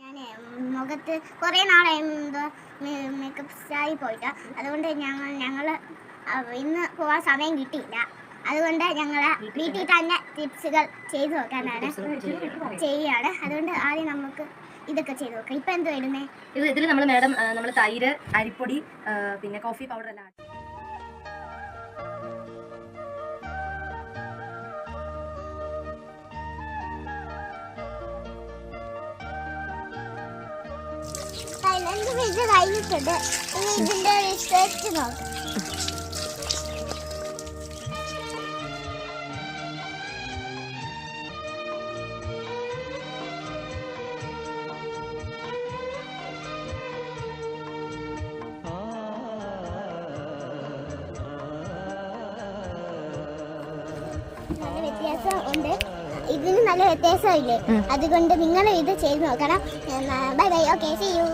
ഞാൻ മുഖത്ത് കുറേ നാളായി മേക്കപ്പ് സ്റ്റായി പോയിട്ട്, അതുകൊണ്ട് ഞങ്ങൾ ഇന്ന് പോകാൻ സമയം കിട്ടിയില്ല. അതുകൊണ്ട് ഞങ്ങൾ വീട്ടിൽ തന്നെ ടിപ്സുകൾ ചെയ്തു നോക്കാനാണ് ചെയ്യുകയാണ്. അതുകൊണ്ട് ആദ്യം നമുക്ക് ഇതൊക്കെ ചെയ്ത് നോക്കാം. ഇപ്പം എന്തോ ഇടുന്നേ? ഇതിൽ നമ്മൾ തൈര്, അരിപ്പൊടി, പിന്നെ കോഫി പൗഡർ എല്ലാം ഇത് കഴിഞ്ഞിട്ടുണ്ട്. ഇതിന്റെ ടേസ്റ്റ് നോക്കാം. നല്ല വ്യത്യാസം ഉണ്ട്. ഇതിന് നല്ല വ്യത്യാസമില്ലേ? അതുകൊണ്ട് നിങ്ങൾ ഇത് ചെയ്ത് നോക്കണം. Bye bye. Okay, see U.